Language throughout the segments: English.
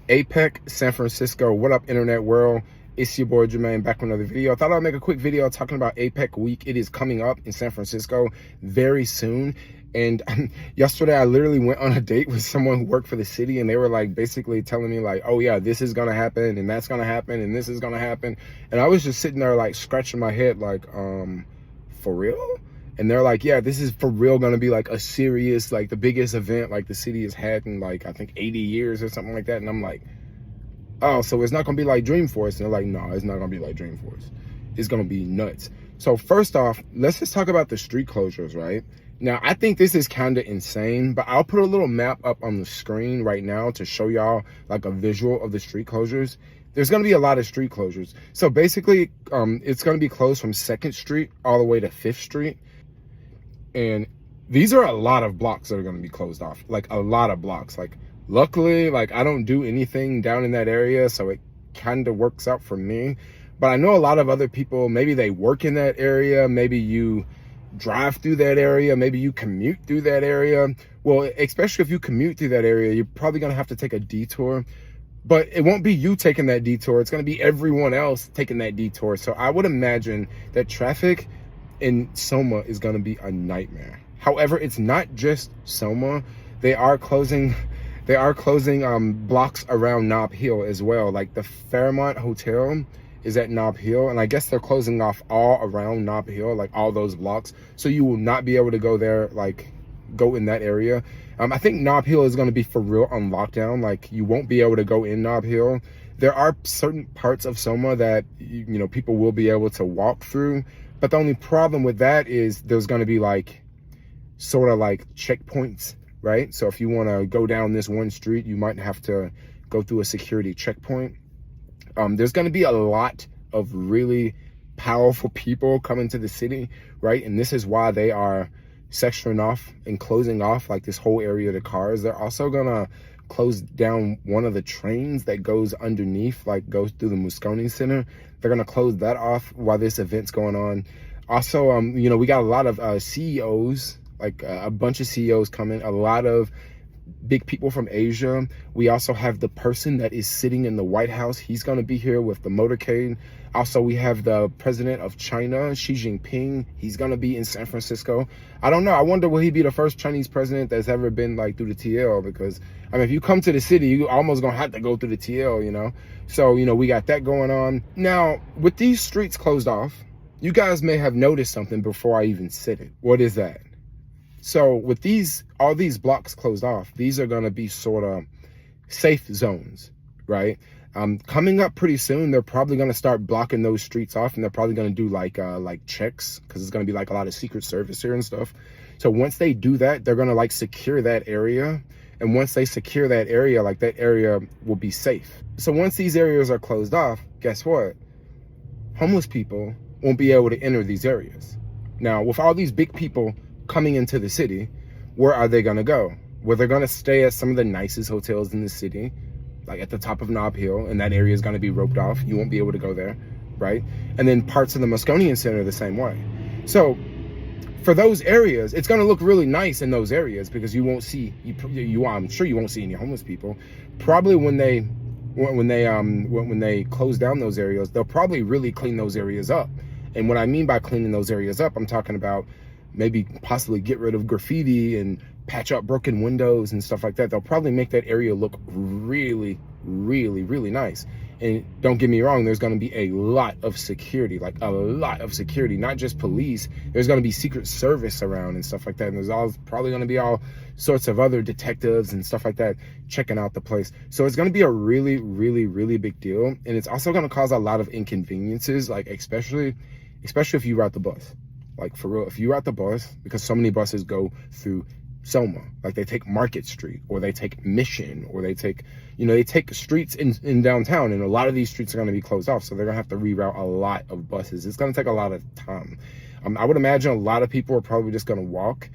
APEC, San Francisco. What up, internet world? It's your boy Jermaine back with another video. I thought I'd make a quick video talking about APEC week. It is coming up in San Francisco very soon. And yesterday I literally went on a date with someone who worked for the city, and they were like basically telling me like, oh yeah, this is gonna happen and that's gonna happen and this is gonna happen. And I was just sitting there like scratching my head like, for real? And they're like, yeah, this is for real gonna be like a serious, like the biggest event like the city has had in like, I think 80 years or something like that. And I'm like, oh, so it's not gonna be like Dreamforce? And they're like, no, it's not gonna be like Dreamforce. It's gonna be nuts. So first off, let's just talk about the street closures, right? Now, I think this is kind of insane, but I'll put a little map up on the screen right now to show y'all like a visual of the street closures. There's gonna be a lot of street closures. So basically, it's gonna be closed from 2nd Street all the way to 5th Street. And these are a lot of blocks that are going to be closed off, like a lot of blocks. Like, luckily, like I don't do anything down in that area, so it kind of works out for me. But I know a lot of other people, maybe they work in that area, maybe you drive through that area, maybe you commute through that area. Well, especially if you commute through that area, you're probably going to have to take a detour. But it won't be you taking that detour. It's going to be everyone else taking that detour. So I would imagine that traffic in Soma is going to be a nightmare. However, it's not just Soma. They are closing blocks around Nob Hill as well. Like the Fairmont Hotel is at Nob Hill, and I guess they're closing off all around Nob Hill, like all those blocks. So you will not be able to go there, like go in that area. I think Nob Hill is going to be for real on lockdown. Like you won't be able to go in Nob Hill. There are certain parts of Soma that you know people will be able to walk through. But the only problem with that is there's going to be like sort of like checkpoints, right? So if you want to go down this one street, you might have to go through a security checkpoint. There's going to be a lot of really powerful people coming to the city, right? And this is why they are sectioning off and closing off like this whole area to cars. They're also going to close down one of the trains that goes underneath, like goes through the Moscone Center. They're going to close that off while this event's going on. Also, you know, we got a lot of CEOs, like a bunch of CEOs coming, a lot of big people from Asia. We also have the person that is sitting in the White House. He's going to be here with the motorcade. Also, we have the president of China, Xi Jinping. He's going to be in San Francisco. I don't know. I wonder, will he be the first Chinese president that's ever been like through the TL? Because, I mean, if you come to the city, you almost going to have to go through the TL, you know? So, you know, we got that going on. Now, with these streets closed off, you guys may have noticed something before I even said it. What is that? So with all these blocks closed off, these are going to be sort of safe zones, right? Coming up pretty soon, they're probably going to start blocking those streets off, and they're probably going to do like checks, because it's going to be like a lot of Secret Service here and stuff. So once they do that, they're going to like secure that area. And once they secure that area, like that area will be safe. So once these areas are closed off, guess what? Homeless people won't be able to enter these areas. Now, with all these big people coming into the city, where are they going to go? Well, they're going to stay at some of the nicest hotels in the city, like at the top of Nob Hill, and that area is going to be roped off. You won't be able to go there, right? And then parts of the Moscone Center the same way. So for those areas, it's going to look really nice in those areas because you won't see, I'm sure you won't see any homeless people. Probably when they close down those areas, they'll probably really clean those areas up. And what I mean by cleaning those areas up, I'm talking about maybe possibly get rid of graffiti and patch up broken windows and stuff like that. They'll probably make that area look really, really, really nice. And don't get me wrong, there's going to be a lot of security, like a lot of security, not just police. There's going to be Secret Service around and stuff like that. And there's probably going to be all sorts of other detectives and stuff like that checking out the place. So it's going to be a really, really, really big deal. And it's also going to cause a lot of inconveniences, like especially if you ride the bus. Like for real, if you ride the bus, because so many buses go through Soma, like they take Market Street, or they take Mission, or they take, you know, they take streets in downtown, and a lot of these streets are going to be closed off. So they're going to have to reroute a lot of buses. It's going to take a lot of time. I would imagine a lot of people are probably just going to walk.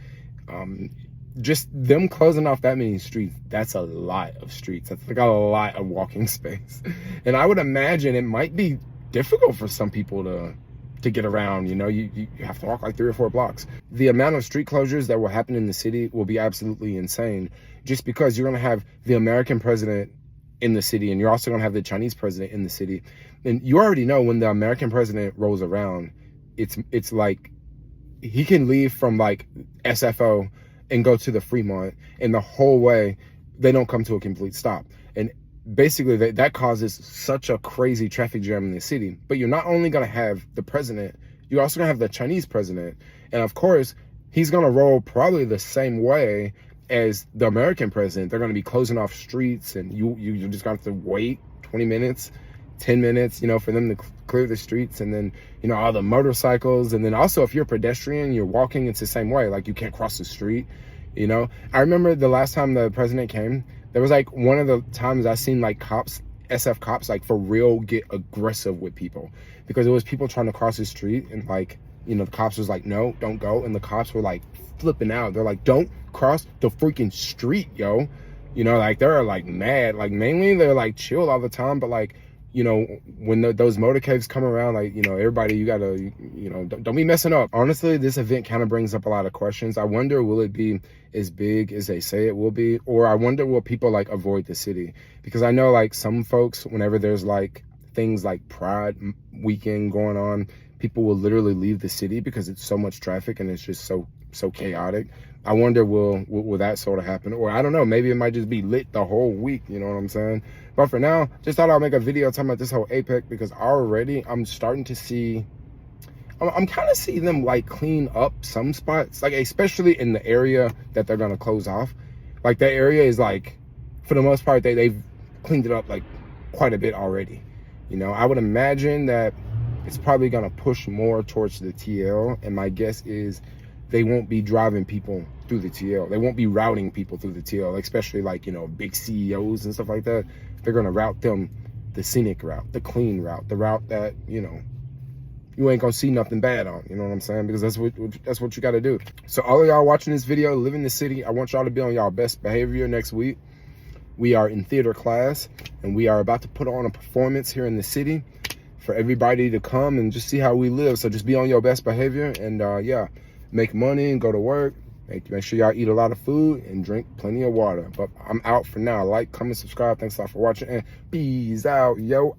Just them closing off that many streets, that's a lot of streets. That's like a lot of walking space. And I would imagine it might be difficult for some people to get around. You know, you have to walk like 3 or 4 blocks. The amount of street closures that will happen in the city will be absolutely insane, just because you're going to have the American president in the city, and you're also gonna have the Chinese president in the city. And you already know when the American president rolls around, it's like he can leave from like SFO and go to the Fremont, and the whole way they don't come to a complete stop. And basically that causes such a crazy traffic jam in the city. But you're not only going to have the president, you're also going to have the Chinese president. And of course, he's going to roll probably the same way as the American president. They're going to be closing off streets, and you're just going to have to wait 20 minutes, 10 minutes, you know, for them to clear the streets. And then, you know, all the motorcycles. And then also, if you're a pedestrian, you're walking, it's the same way. Like, you can't cross the street, you know. I remember the last time the president came, there was like one of the times I seen like cops, SF cops, like for real get aggressive with people, because it was people trying to cross the street, and like, you know, the cops was like, no, don't go. And the cops were like flipping out. They're like, don't cross the freaking street, yo. You know, like they're like mad. Like mainly they're like chill all the time, but like, you know, when those motorcades come around, like, you know, everybody, you gotta, you know, don't be messing up. Honestly, this event kind of brings up a lot of questions. I wonder, will it be as big as they say it will be? Or I wonder, will people like avoid the city? Because I know like some folks, whenever there's like things like Pride weekend going on, people will literally leave the city because it's so much traffic and it's just so chaotic. I wonder, will that sort of happen? Or I don't know, maybe it might just be lit the whole week, you know what I'm saying? But for now, just thought I'll make a video talking about this whole APEC, because already I'm starting to see, I'm kind of seeing them like clean up some spots, like especially in the area that they're gonna close off. Like that area is like, for the most part, they've cleaned it up like quite a bit already. You know, I would imagine that it's probably gonna push more towards the TL, and my guess is they won't be driving people through the TL. They won't be routing people through the TL, especially like, you know, big CEOs and stuff like that. They're gonna route them the scenic route, the clean route, the route that, you know, you ain't gonna see nothing bad on, you know what I'm saying? Because that's what you gotta do. So all of y'all watching this video, live in the city, I want y'all to be on y'all best behavior next week. We are in theater class, and we are about to put on a performance here in the city for everybody to come and just see how we live. So just be on your best behavior, and yeah, make money and go to work. Make sure y'all eat a lot of food and drink plenty of water. But I'm out for now. Like, comment, subscribe. Thanks a lot for watching, and peace out, yo.